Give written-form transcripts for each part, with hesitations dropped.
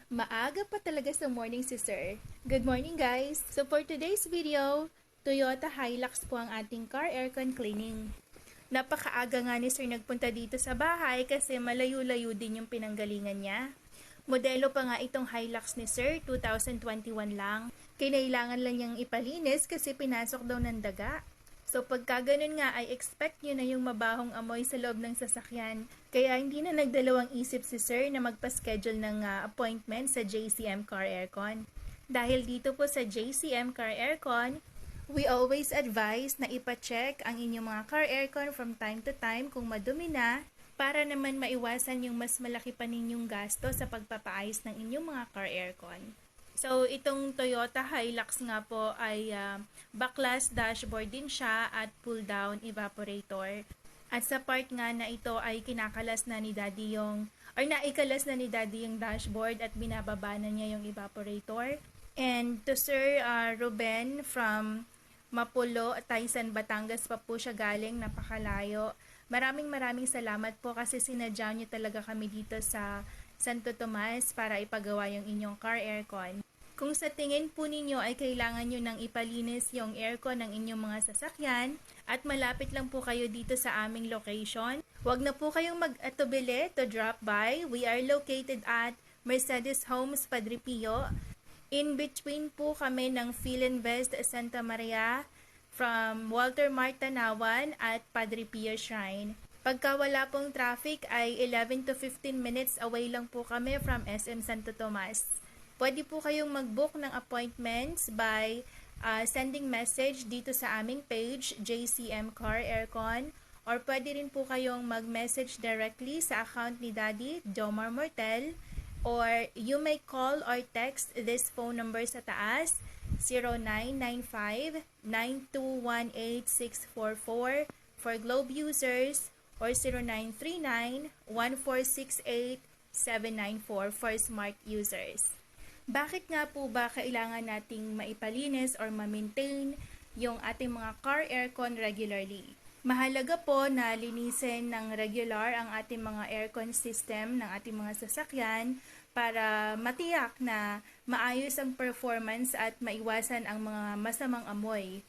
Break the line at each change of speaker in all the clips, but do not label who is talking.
Maaga pa talaga sa morning si Sir. Good morning guys! So for today's video, Toyota Hilux po ang ating car aircon cleaning. Napakaaga nga ni Sir nagpunta dito sa bahay kasi malayo-layo din yung pinanggalingan niya. Modelo pa nga itong Hilux ni Sir, 2021 lang. Kinailangan lang niyang ipalinis kasi pinasok daw ng daga. So pagka ganun nga ay expect nyo na yung mabahong amoy sa loob ng sasakyan. Kaya hindi na nagdalawang isip si Sir na magpa-schedule ng appointment sa JCM Car Aircon. Dahil dito po sa JCM Car Aircon, we always advise na ipa-check ang inyong mga car aircon from time to time kung madumi na para naman maiwasan yung mas malaki pa ninyong gasto sa pagpapaayos ng inyong mga car aircon. So, itong Toyota Hilux nga po ay backless dashboard din siya at pull-down evaporator. At sa part nga na ito ay naikalas na ni Daddy yung dashboard at binababa na niya yung evaporator. And to Sir Ruben from Mapulo, Taysan, Batangas pa po siya galing, napakalayo. Maraming salamat po kasi sinadya niyo talaga kami dito sa Santo Tomas para ipagawa yung inyong car aircon. Kung sa tingin po ninyo ay kailangan nyo nang ipalinis yung aircon ng inyong mga sasakyan at malapit lang po kayo dito sa aming location, huwag na po kayong mag-atubili to drop by. We are located at Mercedes Homes, Padre Pio. In between po kami ng Philinvest Santa Maria from Walter Mart Tanawan at Padre Pio Shrine. Pagka wala pong traffic ay 11 to 15 minutes away lang po kami from SM Santo Tomas. Pwede po kayong mag-book ng appointments by sending message dito sa aming page, JCM Car Aircon, or pwede rin po kayong mag-message directly sa account ni Daddy, Jomar Mortel, or you may call or text this phone number sa taas, 0995-9218-644 for Globe users, or 0939-1468-794 for Smart users. Bakit nga po ba kailangan nating maipalinis or ma-maintain yung ating mga car aircon regularly? Mahalaga po na linisin ng regular ang ating mga aircon system ng ating mga sasakyan para matiyak na maayos ang performance at maiwasan ang mga masamang amoy.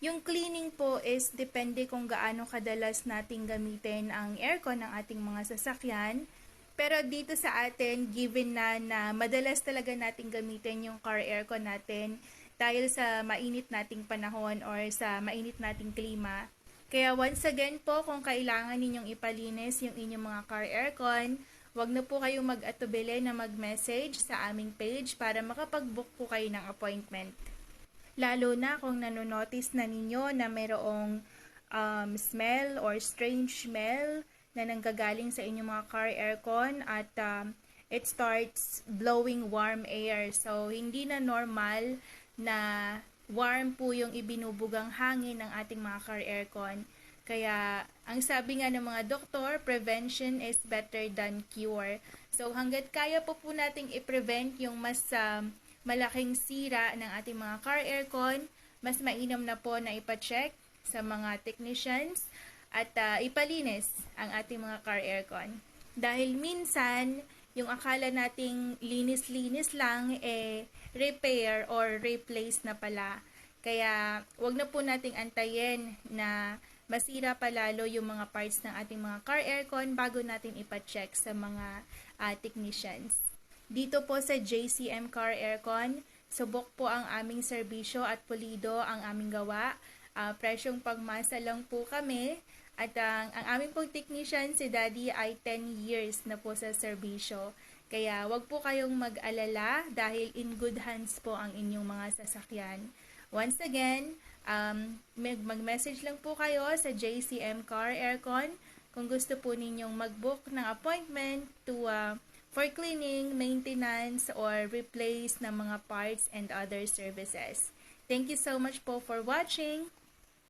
Yung cleaning po is depende kung gaano kadalas nating gamitin ang aircon ng ating mga sasakyan. Pero dito sa atin, given na madalas talaga nating gamitin yung car aircon natin dahil sa mainit nating panahon or sa mainit nating klima. Kaya once again po, kung kailangan ninyong ipalinis yung inyong mga car aircon, wag na po kayong mag-atubili na mag-message sa aming page para makapag-book po kayo ng appointment. Lalo na kung nanonotice na ninyo na mayroong smell or strange smell na nanggagaling sa inyong mga car aircon at it starts blowing warm air. So, hindi na normal na warm po yung ibinubugang hangin ng ating mga car aircon. Kaya, ang sabi nga ng mga doktor, prevention is better than cure. So, hanggat kaya po nating i-prevent yung mas malaking sira ng ating mga car aircon, mas mainam na po na ipacheck sa mga technicians at ipalinis ang ating mga car aircon. Dahil minsan, yung akala nating linis-linis lang, repair or replace na pala. Kaya, wag na po nating antayin na masira pa lalo yung mga parts ng ating mga car aircon bago natin ipacheck sa mga technicians. Dito po sa JCM Car Aircon, subok po ang aming serbisyo at pulido ang aming gawa. Presyong pagmasa lang po kami. At ang aming pong technician, si Daddy, ay 10 years na po sa serbisyo. Kaya wag po kayong mag-alala dahil in good hands po ang inyong mga sasakyan. Once again, mag-message lang po kayo sa JCM Car Aircon kung gusto po ninyong mag-book ng appointment for cleaning, maintenance, or replace ng mga parts and other services. Thank you so much po for watching!